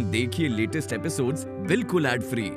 देखिए latest episodes बिल्कुल ad free.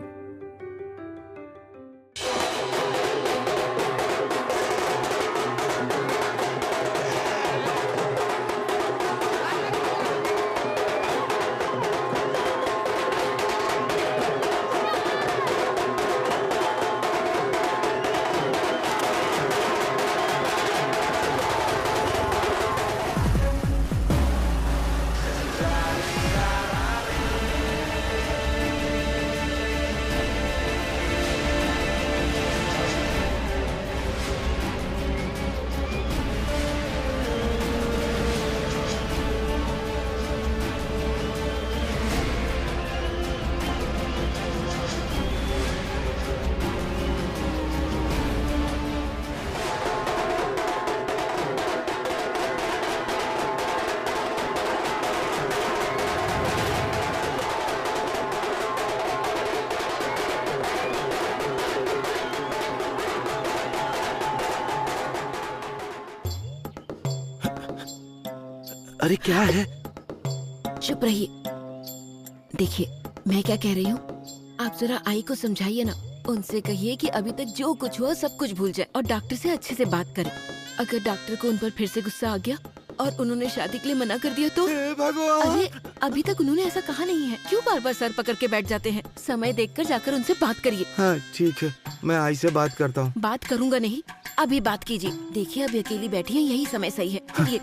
अरे क्या है? चुप रहिए। देखिए मैं क्या कह रही हूँ, आप जरा आई को समझाइए ना। उनसे कहिए कि अभी तक जो कुछ हुआ सब कुछ भूल जाए और डॉक्टर से अच्छे से बात करें। अगर डॉक्टर को उन पर फिर से गुस्सा आ गया और उन्होंने शादी के लिए मना कर दिया तो? भगवान! अरे अभी तक उन्होंने ऐसा कहा नहीं है, क्यों बार बार सर पकड़ के बैठ जाते हैं? समय देखकर जाकर उनसे बात करिए। हाँ ठीक है, मैं आई से बात करता हूँ। बात करूँगा नहीं, अभी बात कीजिए। देखिए अभी अकेली बैठी है, यही समय सही है। चलिए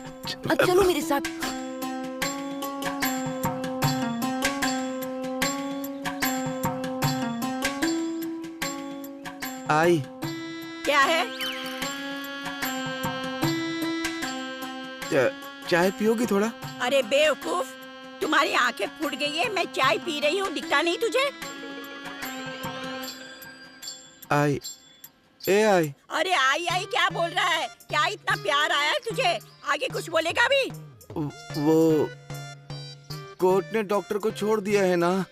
अब चलो मेरे साथ। आई, क्या है? चाय पियोगी थोड़ा? अरे बेवकूफ, तुम्हारी आंखें फूट गई है। मैं चाय पी रही हूँ, दिखता नहीं तुझे? आई, ए आई। अरे आई आई क्या बोल रहा है? क्या इतना प्यार आया है तुझे? आगे कुछ बोलेगा भी? वो कोर्ट ने डॉक्टर को छोड़ दिया है ना,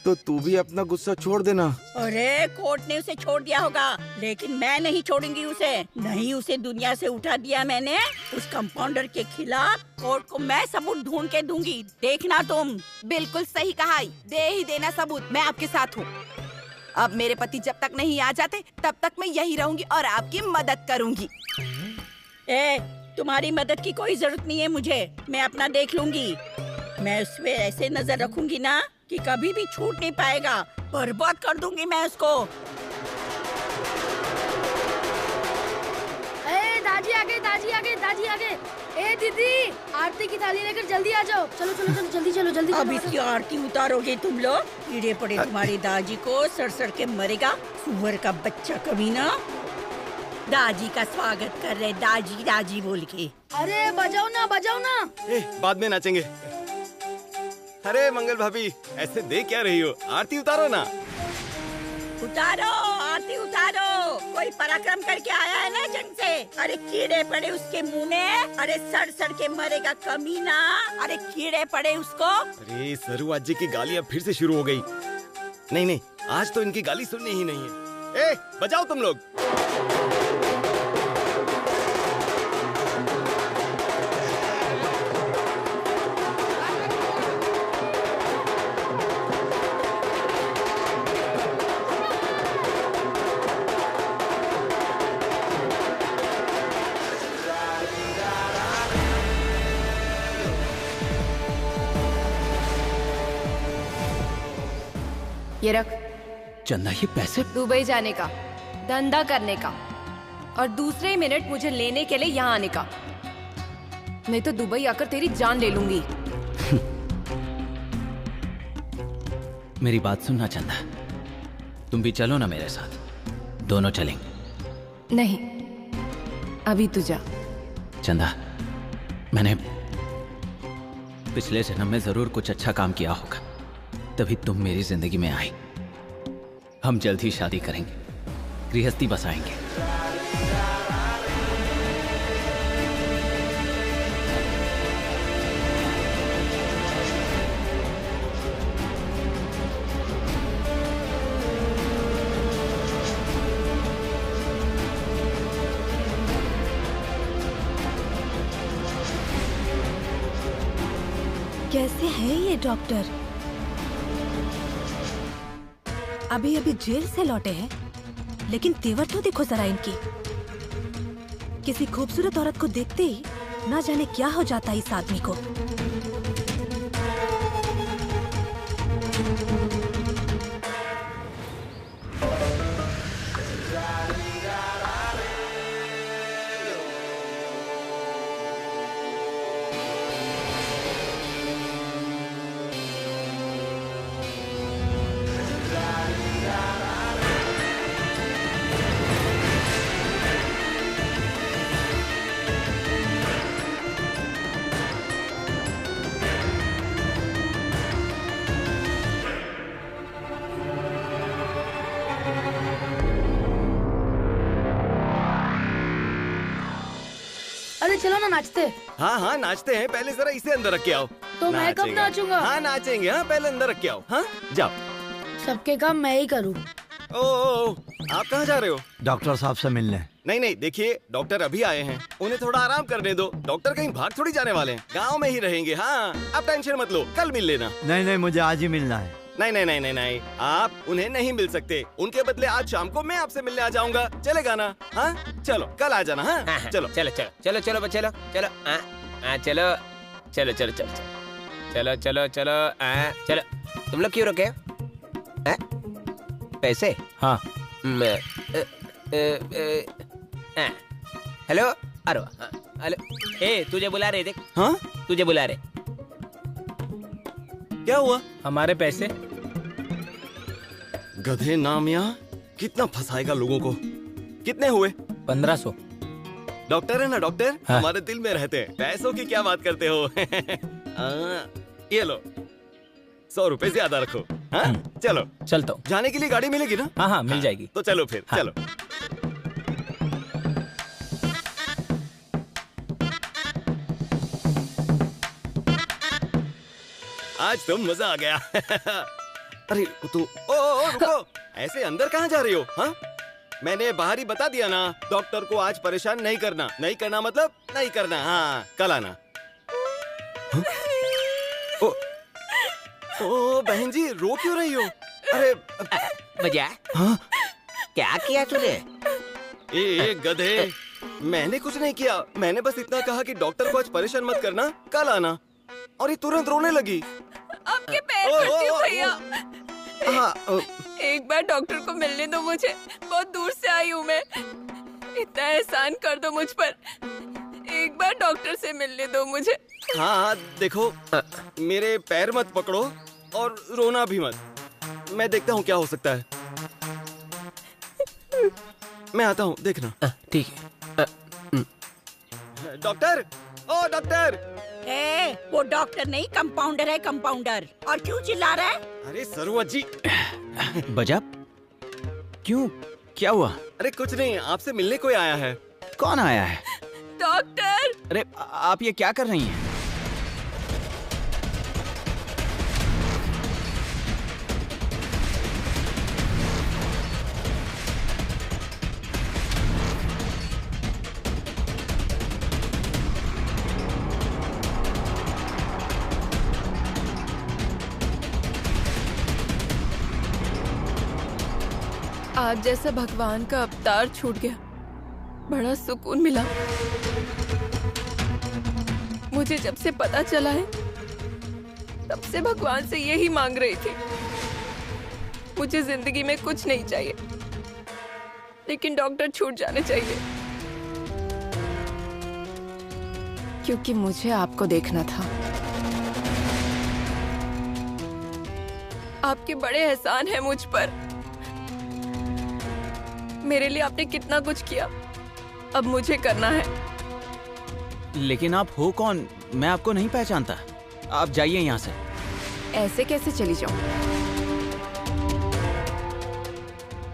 तो तू भी अपना गुस्सा छोड़ देना। अरे कोर्ट ने उसे छोड़ दिया होगा, लेकिन मैं नहीं छोड़ूंगी उसे। नहीं, उसे दुनिया से उठा दिया मैंने। उस कंपाउंडर के खिलाफ कोर्ट को मैं सबूत ढूंढ के दूंगी, देखना तुम। बिल्कुल सही कहा, दे ही देना सबूत। मैं आपके साथ हूँ। अब मेरे पति जब तक नहीं आ जाते तब तक मैं यही रहूंगी और आपकी मदद करूंगी। ए, तुम्हारी मदद की कोई जरूरत नहीं है मुझे, मैं अपना देख लूंगी। मैं उस पे ऐसे नजर रखूंगी ना कि कभी भी छूट नहीं पाएगा। बर्बाद कर दूंगी मैं उसको। दादी आ गए, दादी आ गए, दादी आ गए। ए दीदी, आरती की थाली लेकर जल्दी आ जाओ। चलो चलो चलो, जल्दी चलो, जल्दी। अब इसकी आरती उतारोगे तुम लोग? कीड़े पड़े तुम्हारी दाजी को, सड़ सड़ के मरेगा सुअर का बच्चा कमीना। दाजी का स्वागत कर रहे, दाजी दाजी बोल के। अरे बजाओ ना, बजाओ ना। बाद में नाचेंगे। अरे मंगल भाभी, ऐसे देख क्या रही हो? आरती उतारो ना। उतारो, आरती उतारो। कोई पराक्रम करके आया है ना जंग से। अरे कीड़े पड़े उसके मुंह में। अरे सड़ सड़ के मरेगा कमीना। अरे कीड़े पड़े उसको। अरे सरू आज जी की गाली अब फिर से शुरू हो गई। नहीं नहीं, आज तो इनकी गाली सुननी ही नहीं है। ए, बजाओ तुम लोग। ये रख। चंदा ये पैसे? दुबई जाने का, धंधा करने का और दूसरे मिनट मुझे लेने के लिए यहाँ आने का। नहीं तो दुबई आकर तेरी जान ले लूंगी। मेरी बात सुनना चंदा, तुम भी चलो ना मेरे साथ, दोनों चलेंगे। नहीं, अभी तू जा। चंदा, मैंने पिछले जन्म में जरूर कुछ अच्छा काम किया होगा, तभी तुम मेरी जिंदगी में आई। हम जल्द ही शादी करेंगे, गृहस्थी बसाएंगे। कैसे है ये डॉक्टर? अभी अभी जेल से लौटे हैं, लेकिन तेवर तो देखो जरा इनकी। किसी खूबसूरत औरत को देखते ही ना जाने क्या हो जाता है इस आदमी को। अरे चलो ना नाचते। हाँ हाँ नाचते हैं, पहले जरा इसे अंदर रख के आओ। तो मैं कब नाचूंगा? हाँ नाचेंगे, हाँ पहले अंदर रख के आओ। हाँ जाओ। सबके काम मैं ही करूँ। ओ, आप कहाँ जा रहे हो? डॉक्टर साहब से मिलने। नहीं नहीं, देखिए डॉक्टर अभी आए हैं, उन्हें थोड़ा आराम करने दो। डॉक्टर कहीं भाग थोड़ी जाने वाले हैं, गांव में ही रहेंगे। हाँ आप टेंशन मत लो, कल मिल लेना। नहीं नहीं, मुझे आज ही मिलना है। नहीं नहीं नहीं नहीं नहीं, आप उन्हें नहीं मिल सकते। उनके बदले आज शाम को मैं आपसे मिलने आ जाऊंगा, चलेगा ना? हाँ चलो कल आ जाना। हाँ चलो चलो चलो चलो चलो चलो चलो चलो चलो चलो चलो चलो चलो चलो चलो चलो। तुम लोग क्यों रुके? पैसे? हाँ। हेलो अरे हेलो, ए तुझे बुला रहे, देख। हाँ तुझे बुला रहे। क्या हुआ? हमारे पैसे। गधे नाम यहाँ कितना फंसाएगा लोगों को। कितने हुए? 1500। डॉक्टर है ना डॉक्टर? हाँ। हमारे दिल में रहते हैं, पैसों की क्या बात करते हो? ये लो 100 रुपए ज्यादा रखो। हाँ चलो चलता हूँ। जाने के लिए गाड़ी मिलेगी ना? हाँ हाँ मिल जाएगी। तो चलो फिर। हाँ। चलो आज तो मजा आ गया। अरे तू ओ रुको, ऐसे अंदर कहाँ जा रही हो? हाँ मैंने बाहर ही बता दिया ना, डॉक्टर को आज परेशान नहीं करना। नहीं करना मतलब नहीं करना। हाँ कल आना। हाँ? ओ बहन जी रो क्यों रही हो? अरे बजा। हाँ? क्या किया तूने? ए गधे, मैंने कुछ नहीं किया। मैंने बस इतना कहा कि डॉक्टर को आज परेशान मत करना, कल आना। और ये तुरंत रोने लगी। आपके पैर पड़ती हूँ भैया। हाँ एक बार डॉक्टर को मिलने दो मुझे, बहुत दूर से आई हूँ मैं। इतना एहसान कर दो मुझ पर, एक बार डॉक्टर से मिलने दो मुझे। हाँ देखो, मेरे पैर मत पकड़ो और रोना भी मत। मैं देखता हूँ क्या हो सकता है। मैं आता हूँ, देखना। ठीक है। डॉक्टर, ओ डॉक्टर। ए, वो डॉक्टर नहीं कंपाउंडर है, कंपाउंडर। और क्यों चिल्ला रहा है? अरे सरुआ जी। बजा, क्यों, क्या हुआ? अरे कुछ नहीं, आपसे मिलने कोई आया है। कौन आया है? डॉक्टर। अरे आप ये क्या कर रही हैं? आज जैसा भगवान का अवतार छूट गया, बड़ा सुकून मिला। मुझे जब से पता चला है, तब से भगवान से यही मांग रही थी। मुझे जिंदगी में कुछ नहीं चाहिए, लेकिन डॉक्टर छूट जाने चाहिए, क्योंकि मुझे आपको देखना था। आपके बड़े एहसान हैं मुझ पर। मेरे लिए आपने कितना कुछ किया, अब मुझे करना है। लेकिन आप हो कौन? मैं आपको नहीं पहचानता। आप जाइए यहाँ से। ऐसे कैसे चली जाऊं?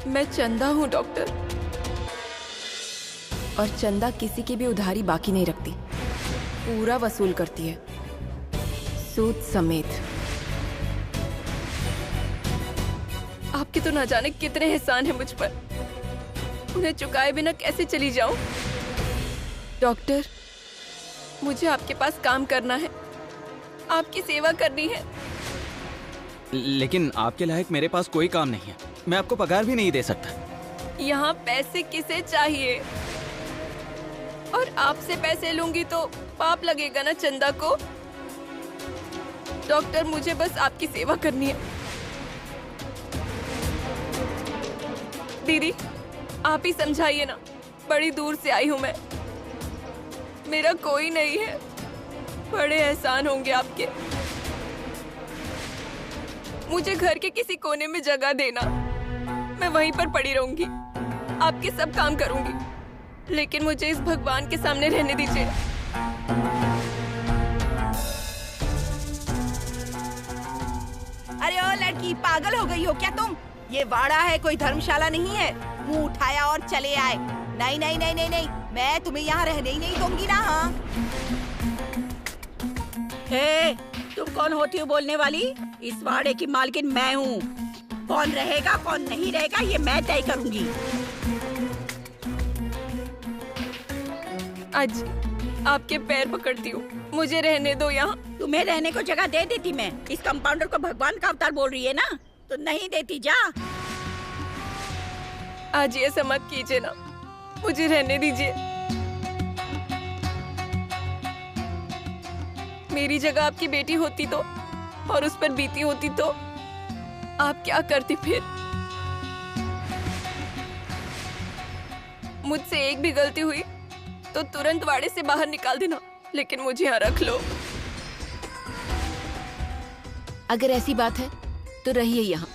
मैं चंदा हूँ डॉक्टर, और चंदा किसी की भी उधारी बाकी नहीं रखती, पूरा वसूल करती है, सूद समेत। आपके तो ना जाने कितने एहसान हैं मुझ पर, उन्हें चुकाए बिना कैसे चली जाऊं? डॉक्टर, मुझे आपके पास काम करना है, आपकी सेवा करनी है। लेकिन आपके लायक मेरे पास कोई काम नहीं है। मैं आपको पगार भी नहीं दे सकता। यहाँ पैसे किसे चाहिए? और आपसे पैसे लूंगी तो पाप लगेगा ना चंदा को। डॉक्टर, मुझे बस आपकी सेवा करनी है। दीदी, आप ही समझाइए ना, बड़ी दूर से आई हूँ मैं, मेरा कोई नहीं है। बड़े एहसान होंगे आपके। मुझे घर के किसी कोने में जगह देना, मैं वहीं पर पड़ी रहूंगी, आपके सब काम करूंगी, लेकिन मुझे इस भगवान के सामने रहने दीजिए। अरे ओ लड़की, पागल हो गई हो क्या तुम? ये वाड़ा है, कोई धर्मशाला नहीं है। मुंह उठाया और चले आए। नहीं नहीं नहीं नहीं नहीं, मैं तुम्हें यहाँ रहने ही नहीं दूंगी ना। हाँ, हे, तुम कौन होती हो बोलने वाली? इस वाड़े की मालकिन मैं हूँ। कौन रहेगा कौन नहीं रहेगा ये मैं तय करूंगी। आज आपके पैर पकड़ती हूँ, मुझे रहने दो यहाँ। तुम्हें रहने को जगह दे देती मैं। इस कंपाउंडर को भगवान का अवतार बोल रही है ना, तो नहीं देती। जा। आज ये ऐसा मत कीजिए ना, मुझे रहने दीजिए। मेरी जगह आपकी बेटी होती तो, और उस पर बीती होती तो आप क्या करती फिर? मुझसे एक भी गलती हुई तो तुरंत वाड़े से बाहर निकाल देना, लेकिन मुझे यहाँ रख लो। अगर ऐसी बात है तो रहिए यहाँ।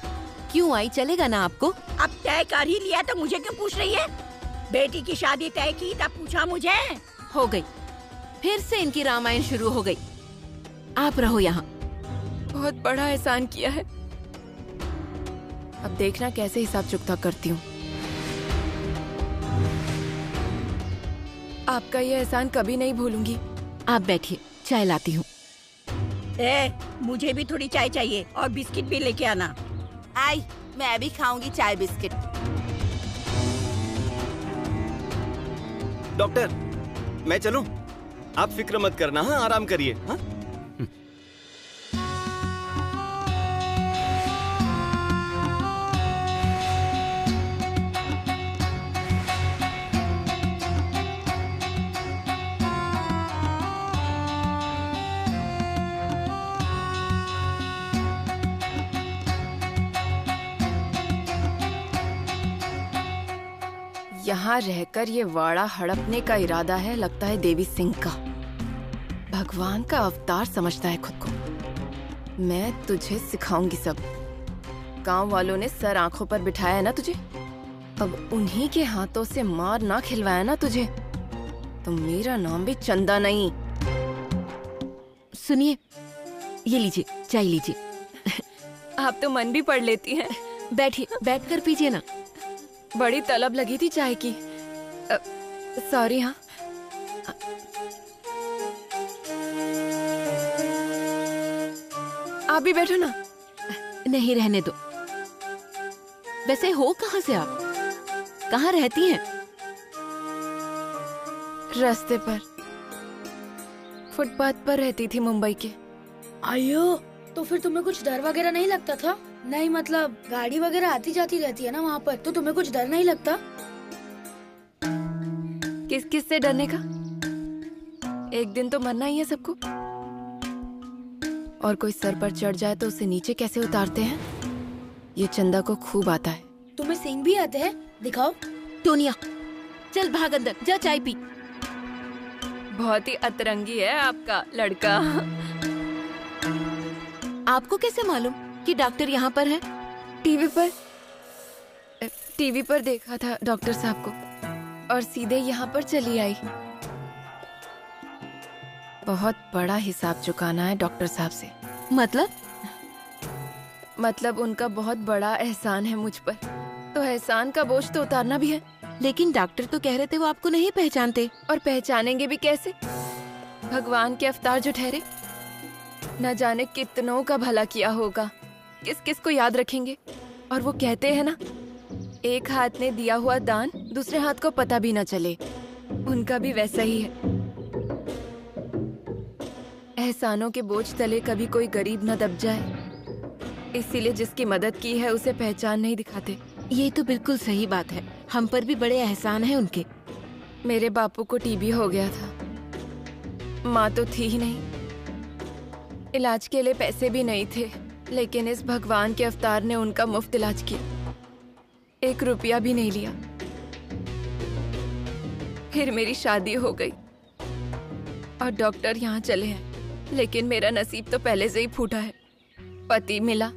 क्यों आई, चलेगा ना आपको? अब तय कर ही लिया तो मुझे क्यों पूछ रही है? बेटी की शादी तय की तब पूछा मुझे? हो गई, फिर से इनकी रामायण शुरू हो गई। आप रहो यहाँ। बहुत बड़ा एहसान किया है, अब देखना कैसे हिसाब चुकता करती हूँ। आपका ये एहसान कभी नहीं भूलूंगी। आप बैठिए, चाय लाती हूँ। मुझे भी थोड़ी चाय चाहिए और बिस्किट भी लेके आना। आई, मैं भी खाऊंगी चाय बिस्किट। डॉक्टर, मैं चलूं? आप फिक्र मत करना। हाँ, आराम करिए। हाँ? यहाँ रहकर ये वाड़ा हड़पने का इरादा है, लगता है देवी सिंह का। भगवान का अवतार समझता है खुद को। मैं तुझे सिखाऊंगी सब। गांव वालों ने सर आंखों पर बिठाया है ना तुझे, अब उन्हीं के हाथों से मार ना खिलवाया ना तुझे, तो मेरा नाम भी चंदा नहीं। सुनिए, ये लीजिए, चाय लीजिए। आप तो मन भी पढ़ लेती हैं। बैठिए, बैठकर पीजिए ना। बड़ी तलब लगी थी चाय की। सॉरी। हाँ, आप भी बैठो ना। नहीं, रहने दो। वैसे हो कहाँ से आप? कहाँ रहती हैं? रास्ते पर, फुटपाथ पर रहती थी मुंबई के। आयो, तो फिर तुम्हें कुछ डर वगैरह नहीं लगता था? नहीं मतलब गाड़ी वगैरह आती जाती रहती है ना वहाँ पर, तो तुम्हें कुछ डर नहीं लगता? किस से डरने का? एक दिन तो मरना ही है सबको। और कोई सर पर चढ़ जाए तो उसे नीचे कैसे उतारते हैं, ये चंदा को खूब आता है। तुम्हें सिंह भी आते हैं? दिखाओ। टोनिया, चल भाग अंदर, जा चाय पी। बहुत ही अतरंगी है आपका लड़का। आपको कैसे मालूम कि डॉक्टर यहाँ पर है? टीवी पर देखा था डॉक्टर साहब को और सीधे यहाँ पर चली आई। बहुत बड़ा हिसाब चुकाना है डॉक्टर साहब से। मतलब उनका बहुत बड़ा एहसान है मुझ पर, तो एहसान का बोझ तो उतारना भी है। लेकिन डॉक्टर तो कह रहे थे वो आपको नहीं पहचानते। और पहचानेंगे भी कैसे? भगवान के अवतार जो ठहरे, न जाने कितनों का भला किया होगा, किस किस को याद रखेंगे। और वो कहते हैं ना, एक हाथ ने दिया हुआ दान दूसरे हाथ को पता भी न चले। उनका भी वैसा ही है। एहसानों के बोझ तले कभी कोई गरीब न दब जाए, इसीलिए जिसकी मदद की है उसे पहचान नहीं दिखाते। ये तो बिल्कुल सही बात है, हम पर भी बड़े एहसान है उनके। मेरे बापू को टीबी हो गया था, माँ तो थी ही नहीं, इलाज के लिए पैसे भी नहीं थे, लेकिन इस भगवान के अवतार ने उनका मुफ्त इलाज किया, 1 रुपया भी नहीं लिया। फिर मेरी शादी हो गई और डॉक्टर यहाँ चले हैं, लेकिन मेरा नसीब तो पहले से ही फूटा है। पति मिला,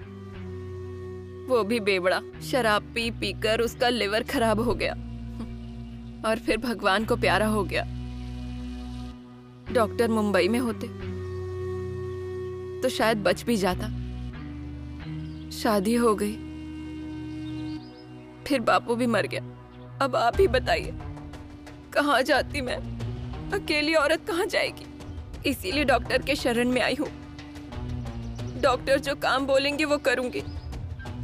वो भी बेवड़ा, शराब पी पी कर उसका लिवर खराब हो गया, और फिर भगवान को प्यारा हो गया। डॉक्टर मुंबई में होते तो शायद बच भी जाता। शादी हो गई, फिर बापू भी मर गया। अब आप ही बताइए, कहाँ जाती मैं? अकेली औरत कहाँ जाएगी? इसीलिए डॉक्टर के शरण में आई हूँ। डॉक्टर जो काम बोलेंगे वो करूंगी,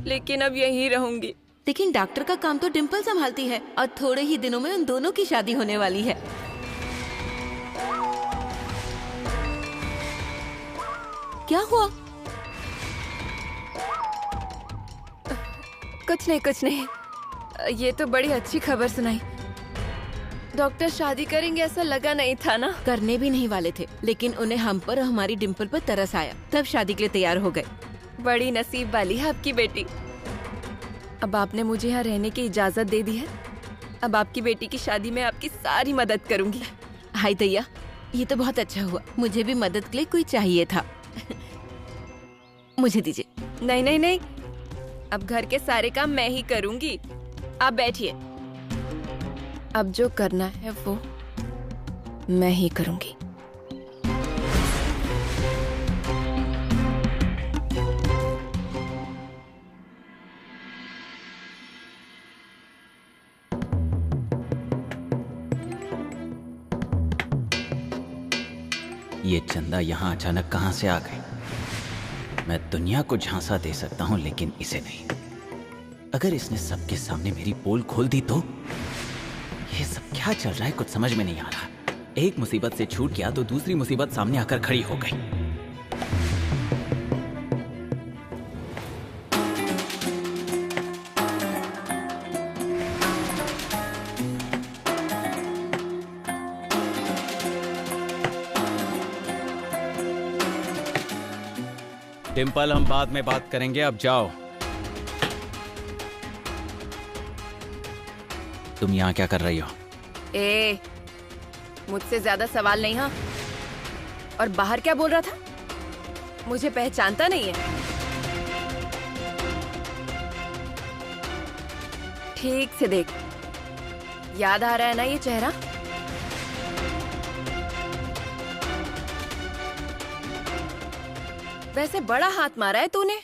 लेकिन अब यहीं रहूंगी। लेकिन डॉक्टर का काम तो डिम्पल संभालती है, और थोड़े ही दिनों में उन दोनों की शादी होने वाली है। क्या हुआ? कुछ नहीं, ये तो बड़ी अच्छी खबर सुनाई। डॉक्टर शादी करेंगे ऐसा लगा नहीं था ना। करने भी नहीं वाले थे, लेकिन उन्हें हम पर और हमारी डिम्पल पर तरस आया, तब शादी के लिए तैयार हो गए। बड़ी नसीब वाली है आपकी बेटी। अब आपने मुझे यहाँ रहने की इजाजत दे दी है। अब आपकी बेटी की शादी में आपकी सारी मदद करूंगी। हाय दैया, ये तो बहुत अच्छा हुआ। मुझे भी मदद के लिए कोई चाहिए था। मुझे दीजिए। नहीं, अब घर के सारे काम मैं ही करूंगी। आप बैठिए। अब जो करना है वो मैं ही करूंगी। ये चंदा यहाँ अचानक कहाँ से आ गई? मैं दुनिया को झांसा दे सकता हूँ, लेकिन इसे नहीं। अगर इसने सबके सामने मेरी पोल खोल दी तो? ये सब क्या चल रहा है, कुछ समझ में नहीं आ रहा। एक मुसीबत से छूट गया तो दूसरी मुसीबत सामने आकर खड़ी हो गई। डिम्पल, हम बाद में बात करेंगे, अब जाओ। तुम यहाँ क्या कर रही हो? मुझसे ज्यादा सवाल नहीं। हाँ, और बाहर क्या बोल रहा था? मुझे पहचानता नहीं है? ठीक से देख, याद आ रहा है ना ये चेहरा? वैसे बड़ा हाथ मारा है तूने।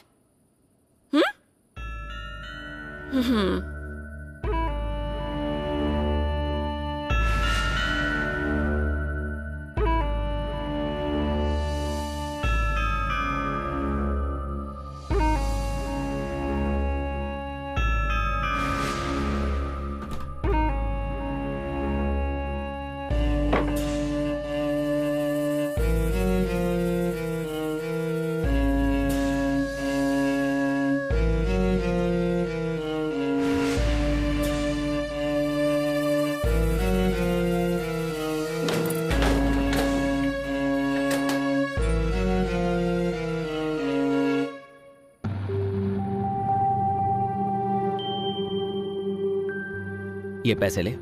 ये पैसे ले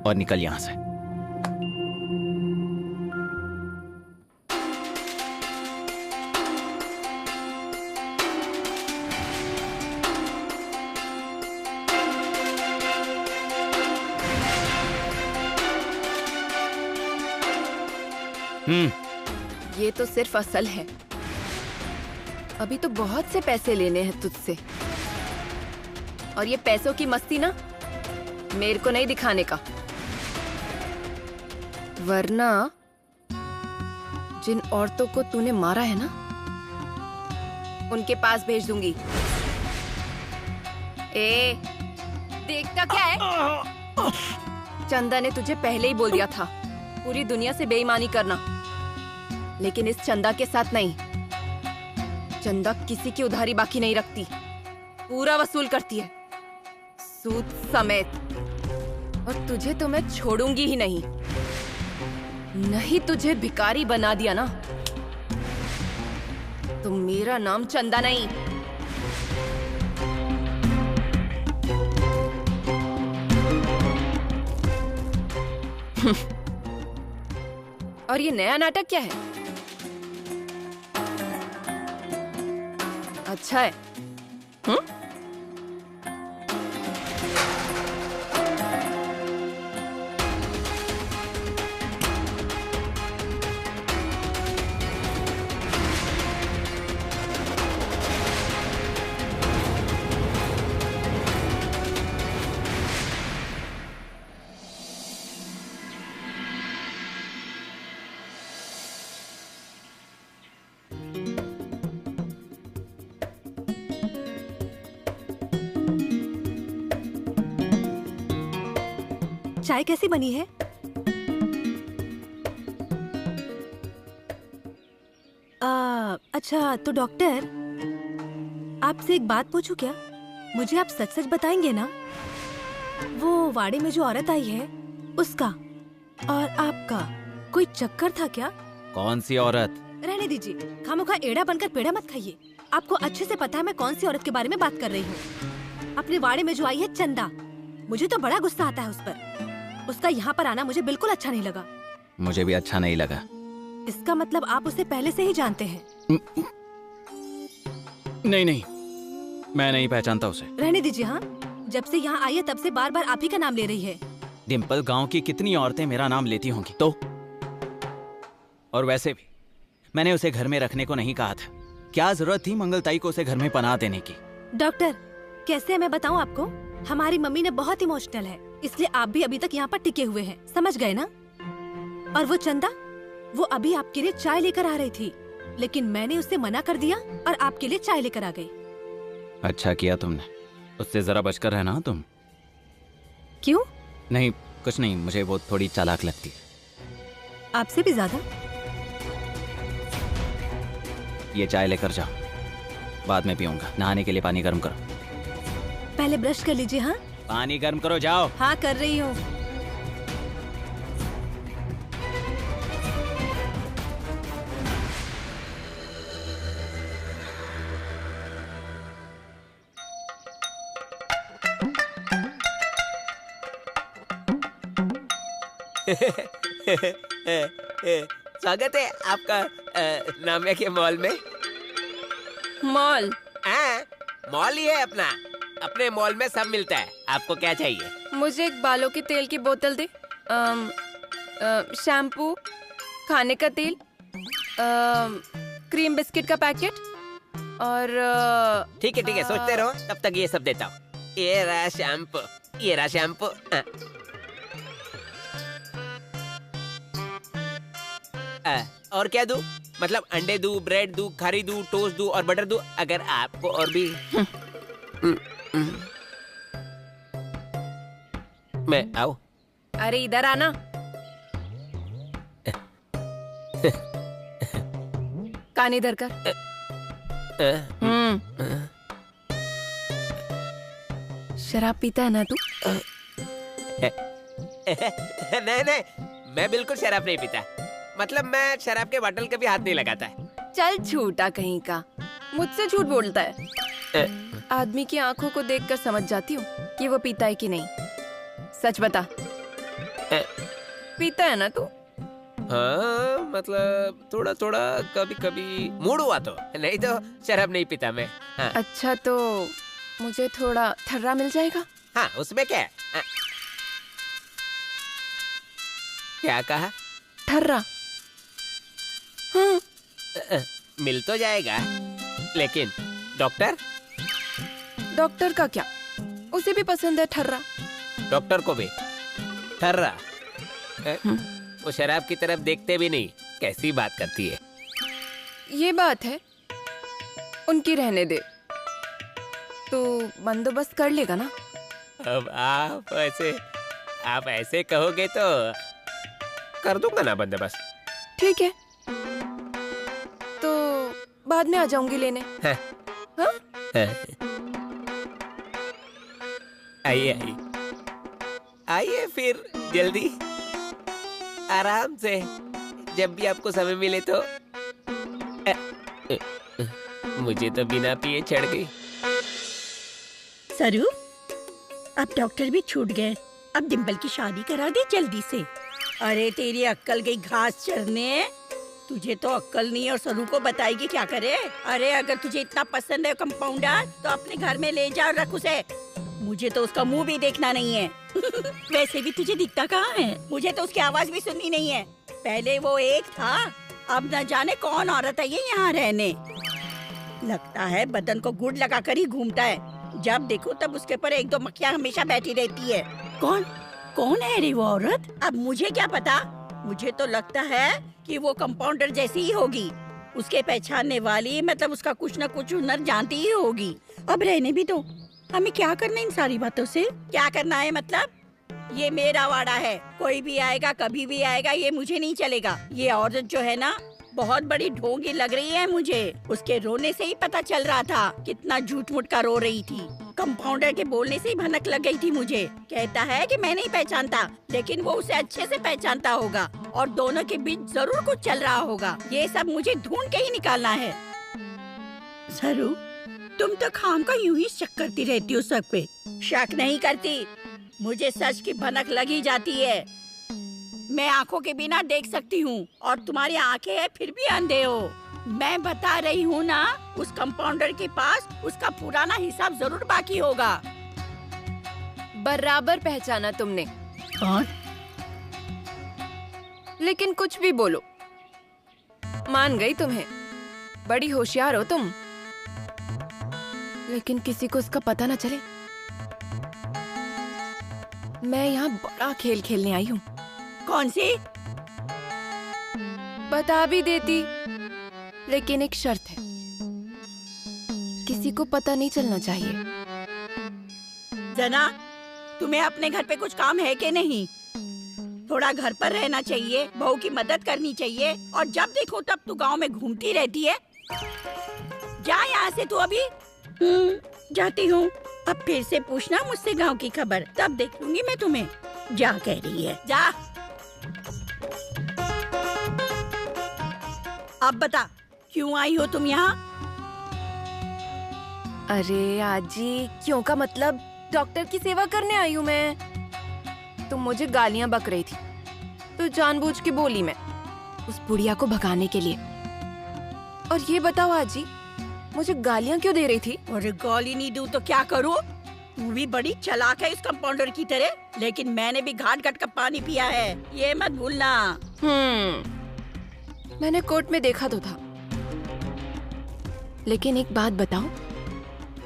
और निकल यहां से। ये तो सिर्फ असल है, अभी तो बहुत से पैसे लेने हैं तुझसे, और ये पैसों की मस्ती ना मेरे को नहीं दिखाने का, वरना जिन औरतों को तूने मारा है ना उनके पास भेज दूंगी। देखता क्या है? चंदा ने तुझे पहले ही बोल दिया था पूरी दुनिया से बेईमानी करना, लेकिन इस चंदा के साथ नहीं। चंदा किसी की उधारी बाकी नहीं रखती, पूरा वसूल करती है, सूद समेत। और तुझे तो मैं छोड़ूंगी ही नहीं। नहीं तुझे भिखारी बना दिया ना, तो मेरा नाम चंदा नहीं। और ये नया नाटक क्या है? अच्छा है। चाय कैसी बनी है? अच्छा तो डॉक्टर, आपसे एक बात पूछूं क्या? मुझे आप सच सच बताएंगे ना? वो वाड़े में जो औरत आई है उसका और आपका कोई चक्कर था क्या? कौन सी औरत? रहने दीजिए, खामोखा एड़ा बनकर पेड़ा मत खाइए। आपको अच्छे से पता है मैं कौन सी औरत के बारे में बात कर रही हूँ। अपने वाड़े में जो आई है चंदा, मुझे तो बड़ा गुस्सा आता है उस पर। उसका यहाँ पर आना मुझे बिल्कुल अच्छा नहीं लगा। मुझे भी अच्छा नहीं लगा। इसका मतलब आप उसे पहले से ही जानते हैं? नहीं नहीं, मैं नहीं पहचानता उसे। रहने दीजिए। हाँ, जब से यहाँ आई है तब से बार बार आप ही का नाम ले रही है। डिम्पल, गांव की कितनी औरतें मेरा नाम लेती होंगी तो? और वैसे भी मैंने उसे घर में रखने को नहीं कहा था। क्या जरूरत थी मंगलताई को उसे घर में पनाह देने की? डॉक्टर, कैसे मैं बताऊँ आपको, हमारी मम्मी ने बहुत इमोशनल है, इसलिए आप भी अभी तक यहाँ पर टिके हुए हैं, समझ गए ना? और वो चंदा, वो अभी आपके लिए चाय लेकर आ रही थी, लेकिन मैंने उसे मना कर दिया और आपके लिए चाय लेकर आ गई। अच्छा किया तुमने, उससे जरा बचकर रहना तुम। क्यों? नहीं कुछ नहीं, मुझे वो थोड़ी चालाक लगती है। आपसे भी ज्यादा? ये चाय लेकर जाओ, बाद में पीऊंगा। नहाने के लिए पानी गर्म करो। पहले ब्रश कर लीजिए। हाँ पानी गर्म करो, जाओ। हाँ कर रही हूँ। स्वागत है आपका नामिया के मॉल में। मॉल? मॉल ही है अपना। अपने मॉल में सब मिलता है। आपको क्या चाहिए? मुझे एक बालों के तेल की बोतल दे, शैम्पू, खाने का तेल, क्रीम बिस्किट का पैकेट और ठीक है सोचते रहो, तब तक ये सब देता हूँ। ये रहा शैम्पू, ये रहा शैम्पू। और क्या दूं? मतलब अंडे दूं, ब्रेड दूं, खारी दूं, टोस्ट दूं और बटर दूं? अगर आपको और भी मैं आऊं? अरे इधर आना। कान इधर कर। शराब पीता है ना तू? नहीं, मैं बिल्कुल शराब नहीं पीता। मतलब मैं शराब के बॉटल कभी हाथ नहीं लगाता है। चल झूठा कहीं का, मुझसे झूठ बोलता है। आदमी की आंखों को देखकर समझ जाती हूँ कि वो पीता है कि नहीं। सच बता, पीता है ना तू? हाँ, मतलब थोड़ा थोड़ा कभी कभी मूड हुआ तो, नहीं तो शराब नहीं पीता मैं। हाँ। अच्छा तो मुझे थोड़ा ठर्रा मिल जाएगा? हाँ, उसमें क्या है? क्या कहा? ठर्रा? हाँ। मिल तो जाएगा, लेकिन डॉक्टर? डॉक्टर का क्या, उसे भी पसंद है ठर्रा। डॉक्टर को भी ठर्रा? वो शराब की तरफ देखते भी नहीं, कैसी बात करती है। ये बात है, उनकी रहने दे। तो बंदोबस्त कर लेगा ना? अब आप ऐसे कहोगे तो कर दूंगा ना बंदोबस्त। ठीक है, तो बाद में आ जाऊंगी लेने। हाँ। हाँ? आइए आइए आइए, फिर जल्दी आराम से, जब भी आपको समय मिले तो। मुझे तो बिना पिए चढ़ गई। सरू, अब डॉक्टर भी छूट गए, अब डिम्पल की शादी करा दे जल्दी से। अरे तेरी अक्कल गई घास चरने, तुझे तो अक्कल नहीं और सरू को बताएगी क्या करे। अरे अगर तुझे इतना पसंद है कंपाउंडर तो अपने घर में ले जा और रख उसे, मुझे तो उसका मुंह भी देखना नहीं है। वैसे भी तुझे दिखता कहाँ है, मुझे तो उसकी आवाज भी सुननी नहीं है। पहले वो एक था, अब न जाने कौन औरत है ये यहाँ रहने। लगता है बदन को गुड़ लगा कर ही घूमता है, जब देखो तब उसके ऊपर एक दो मक्खियाँ हमेशा बैठी रहती है। कौन कौन है रे वो औरत? अब मुझे क्या पता, मुझे तो लगता है कि वो कंपाउंडर जैसी ही होगी, उसके पहचानने वाली, मतलब उसका कुछ न कुछ हुनर जानती ही होगी। अब रहने भी दो, हमें क्या करना इन सारी बातों से? क्या करना है मतलब? ये मेरा वाड़ा है, कोई भी आएगा कभी भी आएगा, ये मुझे नहीं चलेगा। ये औरत जो है ना, बहुत बड़ी ढोंगी लग रही है मुझे। उसके रोने से ही पता चल रहा था कितना झूठ मूठ का रो रही थी। कंपाउंडर के बोलने से ही भनक लग गई थी मुझे। कहता है कि मैं नहीं पहचानता, लेकिन वो उसे अच्छे से पहचानता होगा और दोनों के बीच जरूर कुछ चल रहा होगा। ये सब मुझे ढूंढ के ही निकालना है। सरू, तुम तो खाम का यूं ही शक करती रहती हो सब पे। शक नहीं करती, मुझे सच की भनक लगी जाती है। मैं आंखों के बिना देख सकती हूँ और तुम्हारी आंखें हैं फिर भी अंधे हो। मैं बता रही हूँ ना, उस कंपाउंडर के पास उसका पुराना हिसाब जरूर बाकी होगा। बराबर पहचाना तुमने। कौन? लेकिन कुछ भी बोलो, मान गई तुम्हें, बड़ी होशियार हो तुम। लेकिन किसी को इसका पता ना चले। मैं यहाँ बड़ा खेल खेलने आई हूँ। कौन सी? बता भी देती, लेकिन एक शर्त है, किसी को पता नहीं चलना चाहिए। जना, तुम्हें अपने घर पे कुछ काम है कि नहीं? थोड़ा घर पर रहना चाहिए, बहू की मदद करनी चाहिए, और जब देखो तब तू गांव में घूमती रहती है। जा यहाँ से तू अभी। जाती हूँ। अब फिर से पूछना मुझसे गांव की खबर, तब देख लूंगी मैं तुम्हें। जा कह रही है, जा। अब बता, क्यों आई हो तुम यहाँ? अरे आजी, क्यों का मतलब, डॉक्टर की सेवा करने आई हूँ मैं। तुम मुझे गालियाँ बक रही थी, तो जानबूझ के बोली मैं, उस बुढ़िया को भगाने के लिए। और ये बताओ आजी, मुझे गालियाँ क्यों दे रही थी? अरे गाली नहीं दूं तो क्या करूं? तू भी बड़ी चालाक है इस कंपाउंडर की तरह, लेकिन मैंने भी घाट घाट का पानी पिया है, ये मत भूलना। मैंने कोर्ट में देखा तो था, लेकिन एक बात बताओ,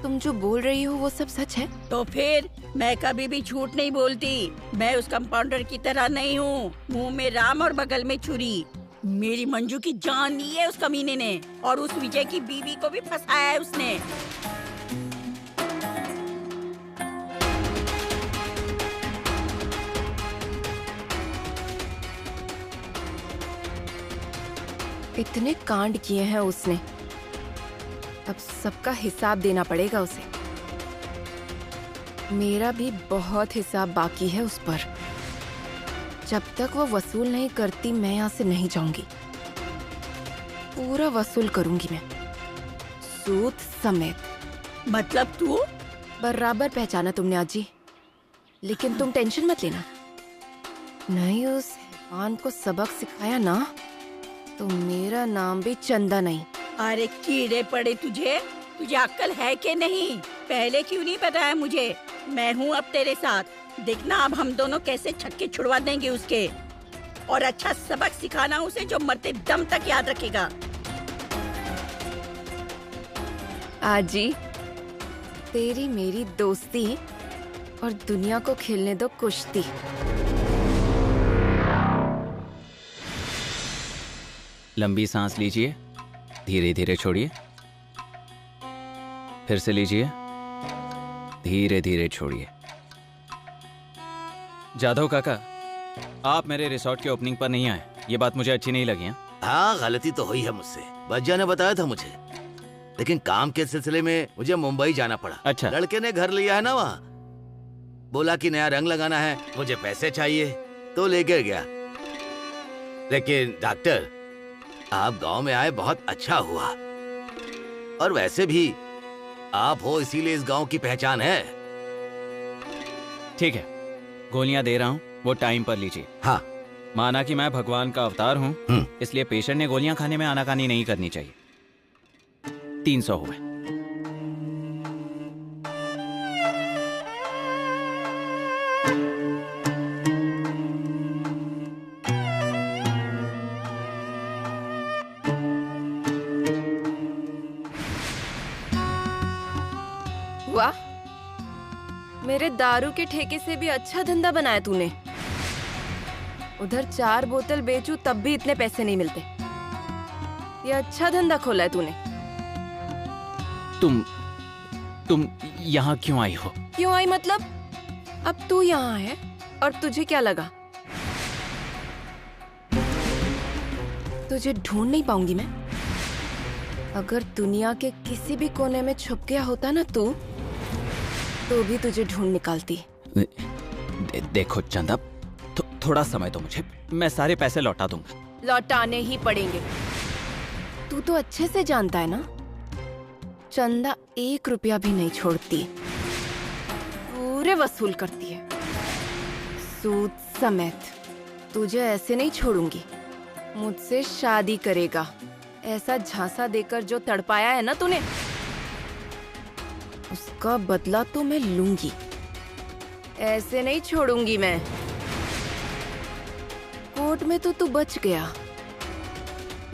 तुम जो बोल रही हो वो सब सच है? तो फिर मैं कभी भी झूठ नहीं बोलती। मैं उस कंपाउंडर की तरह नहीं हूँ, मुंह में राम और बगल में छुरी। मेरी मंजू की जान ली है उस कमीने ने, और उस विजय की बीवी को भी फंसाया है उसने। इतने कांड किए हैं उसने, अब सबका हिसाब देना पड़ेगा उसे। मेरा भी बहुत हिसाब बाकी है उस पर। जब तक वो वसूल नहीं करती मैं यहाँ से नहीं जाऊंगी। पूरा वसूल करूंगी मैं, सूद समेत। मतलब तू? बराबर पहचाना तुमने आजी, लेकिन तुम टेंशन मत लेना। नहीं उस हैवान को सबक सिखाया ना, तो मेरा नाम भी चंदा नहीं। अरे कीड़े पड़े तुझे, तुझे अक्ल है कि नहीं? पहले क्यों नहीं बताया मुझे? मैं हूँ अब तेरे साथ, देखना अब हम दोनों कैसे छक्के छुड़वा देंगे उसके, और अच्छा सबक सिखाना उसे जो मरते दम तक याद रखेगा। आजी, तेरी मेरी दोस्ती और दुनिया को खेलने दो कुश्ती। लंबी सांस लीजिए, धीरे धीरे छोड़िए, फिर से लीजिए, धीरे धीरे छोड़िए। जाधव काका, आप मेरे रिसोर्ट के ओपनिंग पर नहीं आए, ये बात मुझे अच्छी नहीं लगी है। हाँ, गलती तो हुई है मुझसे, बज्जा ने बताया था मुझे। लेकिन काम के सिलसिले में मुझे मुंबई जाना पड़ा। अच्छा। लड़के ने घर लिया है ना वहाँ, बोला कि नया रंग लगाना है, मुझे पैसे चाहिए तो लेकर गया। लेकिन डॉक्टर, आप गांव में आए बहुत अच्छा हुआ, और वैसे भी आप हो इसीलिए इस गांव की पहचान है। ठीक है, गोलियां दे रहा हूँ, वो टाइम पर लीजिए। हाँ। माना कि मैं भगवान का अवतार हूँ, इसलिए पेशेंट ने गोलियां खाने में आनाकानी नहीं करनी चाहिए। 300 हुए। वाह, मेरे दारू के ठेके से भी अच्छा धंधा बनाया तूने। उधर 4 बोतल बेचूं तब भी इतने पैसे नहीं मिलते। ये अच्छा धंधा खोला है तूने। तुम यहाँ क्यों आई हो? क्यों आई मतलब? अब तू यहाँ है और तुझे क्या लगा तुझे ढूंढ नहीं पाऊंगी मैं? अगर दुनिया के किसी भी कोने में छुप गया होता ना तू, तो भी तुझे ढूंढ निकालती। देखो चंदा, थोड़ा समय दो मुझे, मैं सारे पैसे लौटा दूंगा। लौटाने ही पड़ेंगे। तू तो अच्छे से जानता है ना, चंदा 1 रुपया भी नहीं छोड़ती, पूरे वसूल करती है, सूद समेत। तुझे ऐसे नहीं छोड़ूंगी। मुझसे शादी करेगा, ऐसा झांसा देकर जो तड़पाया है ना तूने, उसका बदला तो मैं लूंगी। ऐसे नहीं छोड़ूंगी मैं। कोर्ट में तो तू बच गया,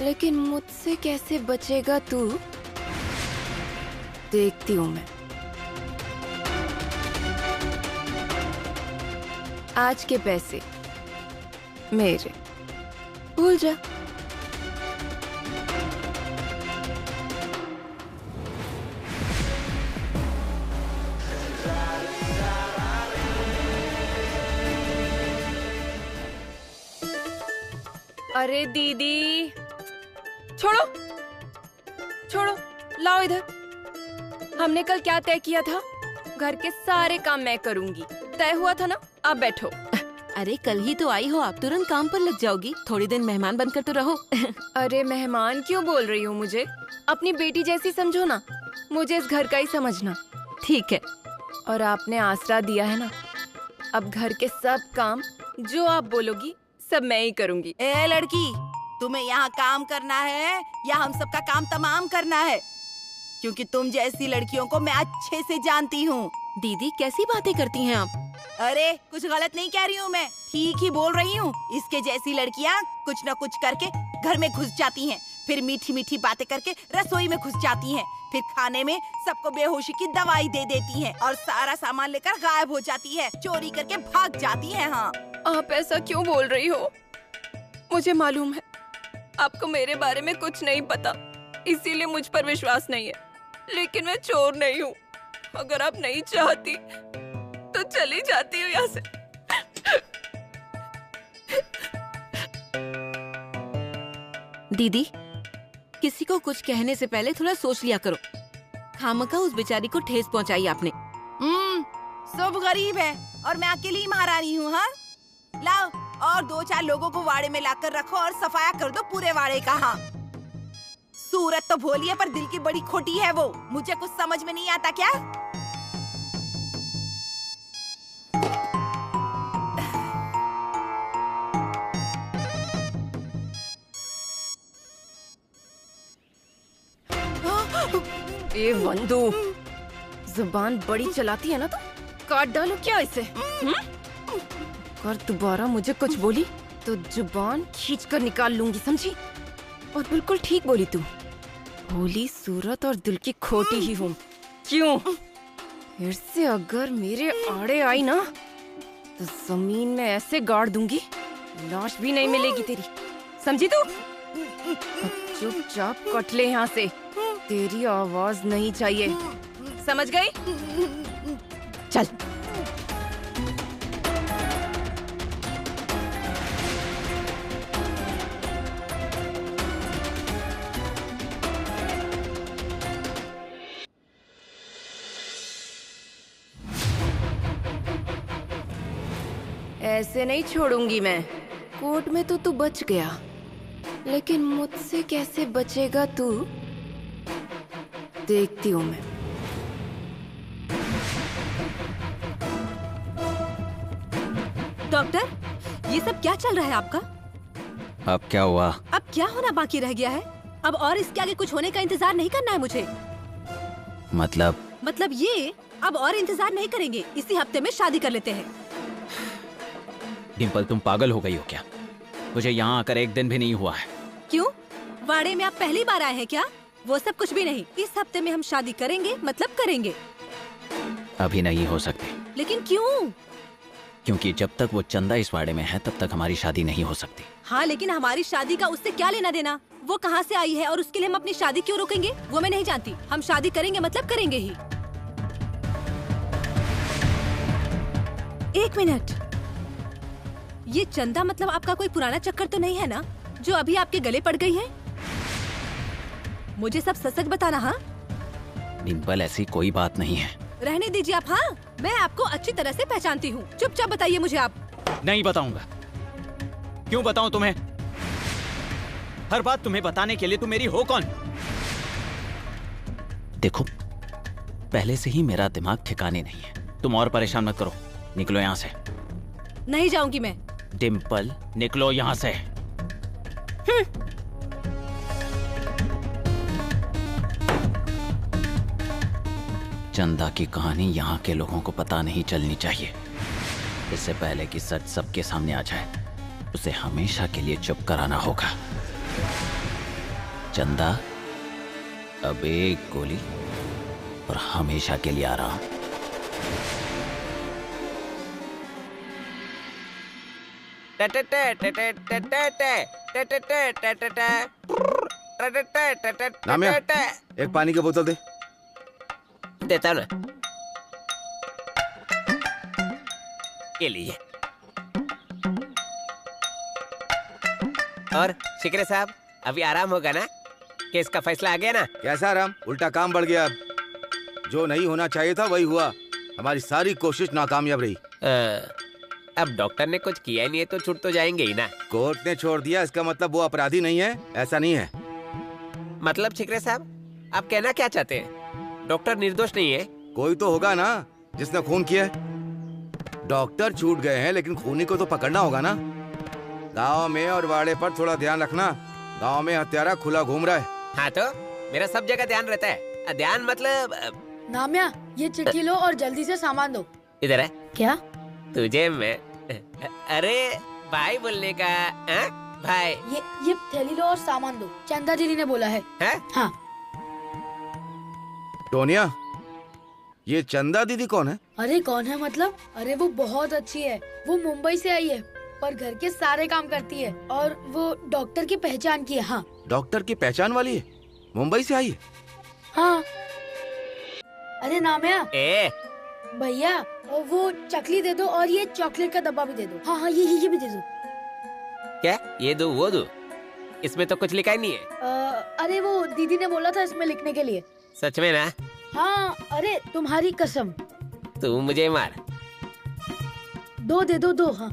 लेकिन मुझसे कैसे बचेगा तू, देखती हूँ मैं। आज के पैसे मेरे, भूल जा। अरे दीदी, छोड़ो छोड़ो, लाओ इधर। हमने कल क्या तय किया था? घर के सारे काम मैं करूंगी, तय हुआ था ना? अब बैठो। अरे कल ही तो आई हो, आप तुरंत काम पर लग जाओगी। थोड़ी दिन मेहमान बनकर तो रहो। अरे मेहमान क्यों बोल रही हो मुझे? अपनी बेटी जैसी समझो ना, मुझे इस घर का ही समझना। ठीक है। और आपने आसरा दिया है ना, अब घर के सब काम जो आप बोलोगी सब मैं ही करूंगी। ए लड़की, तुम्हें यहाँ काम करना है या हम सबका काम तमाम करना है? क्योंकि तुम जैसी लड़कियों को मैं अच्छे से जानती हूँ। दीदी कैसी बातें करती हैं आप? अरे कुछ गलत नहीं कह रही हूँ मैं, ठीक ही बोल रही हूँ। इसके जैसी लड़कियाँ कुछ न कुछ करके घर में घुस जाती हैं, फिर मीठी मीठी बातें करके रसोई में घुस जाती हैं, फिर खाने में सबको बेहोशी की दवाई दे देती हैं और सारा सामान लेकर गायब हो जाती है, चोरी करके भाग जाती हैं। हाँ, आप ऐसा क्यों बोल रही हो? मुझे मालूम है आपको मेरे बारे में कुछ नहीं पता, इसीलिए मुझ पर विश्वास नहीं है। लेकिन मैं चोर नहीं हूँ। अगर आप नहीं चाहती तो चली जाती हूँ यहाँ से। दीदी, किसी को कुछ कहने से पहले थोड़ा सोच लिया करो। खामखा उस बेचारी को ठेस पहुंचाई आपने। सब गरीब है और मैं अकेली महारानी हूँ। हाँ, लाओ और 2-4 लोगों को वाड़े में लाकर रखो और सफाया कर दो पूरे वाड़े का। हाँ, सूरत तो भोली है पर दिल की बड़ी खोटी है वो। मुझे कुछ समझ में नहीं आता क्या? ए वंदू, जुबान बड़ी चलाती है ना तो काट डालो क्या इसे? अगर दोबारा मुझे कुछ बोली तो जुबान खींच कर निकाल लूंगी, समझी? और बिल्कुल ठीक बोली तू, भोली सूरत और दिल की खोटी ही हूँ। क्यों? फिर से अगर मेरे आड़े आई ना तो जमीन में ऐसे गाड़ दूंगी, लाश भी नहीं मिलेगी तेरी, समझी तू? अब चुपचाप कट ले यहाँ से, तेरी आवाज नहीं चाहिए, समझ गई? चल। ऐसे नहीं छोड़ूंगी मैं। कोर्ट में तो तू बच गया, लेकिन मुझसे कैसे बचेगा तू, देखती हूँ मैं। डॉक्टर, ये सब क्या चल रहा है आपका? अब क्या हुआ? अब क्या होना बाकी रह गया है? अब और इसके आगे कुछ होने का इंतजार नहीं करना है मुझे। मतलब ये, अब और इंतजार नहीं करेंगे, इसी हफ्ते में शादी कर लेते हैं। डिम्पल, तुम पागल हो गई हो क्या? मुझे यहाँ आकर एक दिन भी नहीं हुआ है। क्यों? वाड़े में आप पहली बार आए हैं क्या? वो सब कुछ भी नहीं, इस हफ्ते में हम शादी करेंगे, मतलब करेंगे। अभी नहीं हो सकती। लेकिन क्यों? क्योंकि जब तक वो चंदा इस वाड़े में है तब तक हमारी शादी नहीं हो सकती। हाँ, लेकिन हमारी शादी का उससे क्या लेना देना? वो कहाँ से आई है और उसके लिए हम अपनी शादी क्यों रोकेंगे? वो मैं नहीं जानती। हम शादी करेंगे मतलब करेंगे ही। एक मिनट, ये चंदा मतलब आपका कोई पुराना चक्कर तो नहीं है ना, जो अभी आपके गले पड़ गई है? मुझे सब सच सच बताना। हाँ डिम्पल, ऐसी कोई बात नहीं है। रहने दीजिए आप। हाँ, मैं आपको अच्छी तरह से पहचानती हूँ। चुपचाप बताइए मुझे आप। नहीं बताऊंगा। क्यों बताऊं तुम्हें? हर बात तुम्हें बताने के लिए तुम मेरी हो कौन? देखो, पहले से ही मेरा दिमाग ठिकाने नहीं है। तुम और परेशान मत करो। निकलो यहाँ से। नहीं जाऊंगी मैं। डिम्पल, निकलो यहाँ से। चंदा की कहानी यहाँ के लोगों को पता नहीं चलनी चाहिए। इससे पहले कि सच सबके सामने आ जाए, उसे हमेशा के लिए चुप कराना होगा। चंदा, अब एक गोली और हमेशा के लिए आराम। नामिया, एक पानी की बोतल दे। देता ना, ये लीजिए। और शिकरे साहब, अभी आराम होगा ना? केस का फैसला आ गया ना? कैसा आराम? उल्टा काम बढ़ गया। अब जो नहीं होना चाहिए था वही हुआ। हमारी सारी कोशिश नाकामयाब रही। अब डॉक्टर ने कुछ किया ही नहीं है तो छूट तो जाएंगे ही ना। कोर्ट ने छोड़ दिया, इसका मतलब वो अपराधी नहीं है? ऐसा नहीं है। मतलब शिकरे साहब, आप कहना क्या चाहते हैं? डॉक्टर निर्दोष नहीं है? कोई तो होगा ना जिसने खून किया है। डॉक्टर छूट गए हैं, लेकिन खूनी को तो पकड़ना होगा ना। गांव में और वाड़े पर थोड़ा ध्यान रखना। गांव में हत्यारा खुला घूम रहा है। हाँ तो मेरा सब जगह ध्यान रहता है। ध्यान मतलब नामिया, ये चिट्ठी लो और जल्दी से सामान दो। इधर है। क्या? तुझे मैं, अरे भाई बोलने का। भाई, ये थैली लो और सामान दो। चंदा दीदी ने बोला है। हाँ। टोनिया, ये चंदा दीदी कौन है? अरे कौन है मतलब? अरे वो बहुत अच्छी है। वो मुंबई से आई है, पर घर के सारे काम करती है और वो डॉक्टर की पहचान की है। हाँ, डॉक्टर की पहचान वाली है? मुंबई से आई है? हाँ। अरे नामिया, ए भैया वो चकली दे दो और ये चॉकलेट का डब्बा भी दे दो। हाँ हाँ, ये भी दे दो। क्या? ये दो वो दो? इसमें तो कुछ लिखा ही नहीं है। अरे वो दीदी ने बोला था इसमें लिखने के लिए। सच में ना? हाँ, अरे तुम्हारी कसम। तू मुझे मार। दो दे दो। हाँ,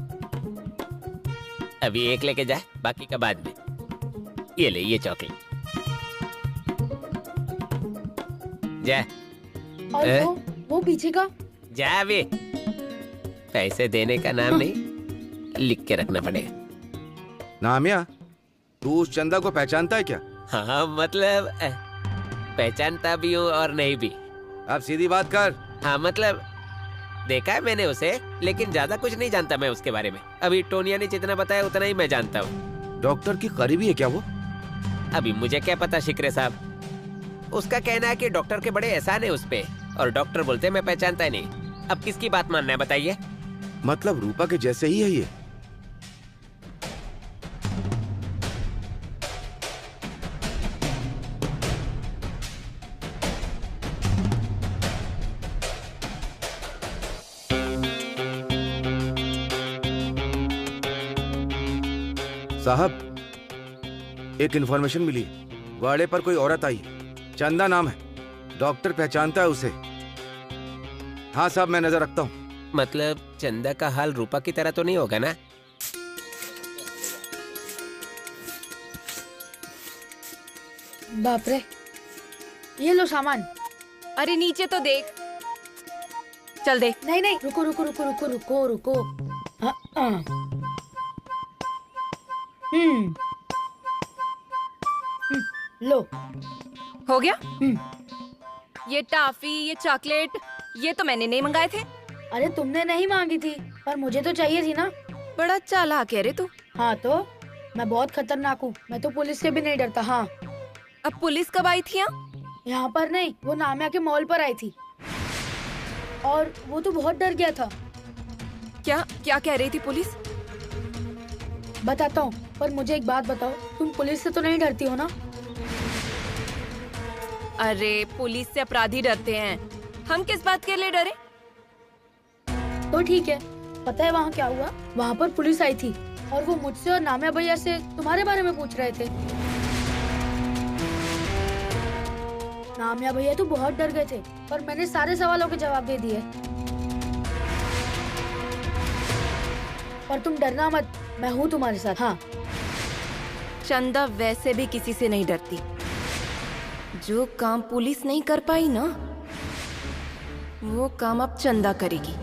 अभी एक लेके जा, बाकी का बाद में। ये ले, ये चॉकलेट जा। और वो पीछे का? जा अभी। पैसे देने का नाम नहीं, लिख के रखना पड़ेगा। नामिया, तू उस चंदा को पहचानता है क्या? हाँ मतलब पहचानता भी हूँ और नहीं भी। अब सीधी बात कर। हाँ मतलब देखा है मैंने उसे, लेकिन ज्यादा कुछ नहीं जानता मैं उसके बारे में। अभी टोनिया ने जितना बताया उतना ही मैं जानता हूँ। डॉक्टर की करीबी है क्या वो? अभी मुझे क्या पता शिकरे साहब। उसका कहना है कि डॉक्टर के बड़े एहसान है उस पे, और डॉक्टर बोलते मैं पहचानता ही नहीं। अब किसकी बात मानना है बताइए? मतलब रूपा के जैसे ही है ये? साहब, एक इन्फॉर्मेशन मिली है। वाड़े पर कोई औरत आई है, चंदा नाम है। डॉक्टर पहचानता है उसे। हाँ साहब, मैं नजर रखता हूँ। मतलब चंदा का हाल रूपा की तरह तो नहीं होगा ना? बाप रे, ये लो सामान। अरे नीचे तो देख। चल देख। नहीं नहीं, रुको रुको रुको रुको रुको रुको। हाँ, हाँ। लो। हो गया? ये टॉफी, ये चॉकलेट, ये तो मैंने नहीं मंगाए थे। अरे तुमने नहीं मांगी थी, पर मुझे तो चाहिए थी ना। बड़ा चालाक है रे तू। हाँ तो मैं बहुत खतरनाक हूँ, मैं तो पुलिस से भी नहीं डरता। हाँ। अब पुलिस कब आई थी यहाँ? यहाँ पर नहीं, वो नामिया के मॉल पर आई थी और वो तो बहुत डर गया था। क्या क्या कह रही थी पुलिस? बताता हूँ, पर मुझे एक बात बताओ, तुम पुलिस से तो नहीं डरती हो ना? अरे पुलिस से अपराधी डरते हैं, हम किस बात के लिए डरे? तो ठीक है, पता है वहाँ क्या हुआ? वहाँ पर पुलिस आई थी और वो मुझसे और नामिया भैया से तुम्हारे बारे में पूछ रहे थे। नामिया भैया तो बहुत डर गए थे, पर मैंने सारे सवालों के जवाब दे दिए। पर तुम डरना मत, मैं हूँ तुम्हारे साथ। हाँ। चंदा वैसे भी किसी से नहीं डरती। जो काम पुलिस नहीं कर पाई ना, वो काम अब चंदा करेगी।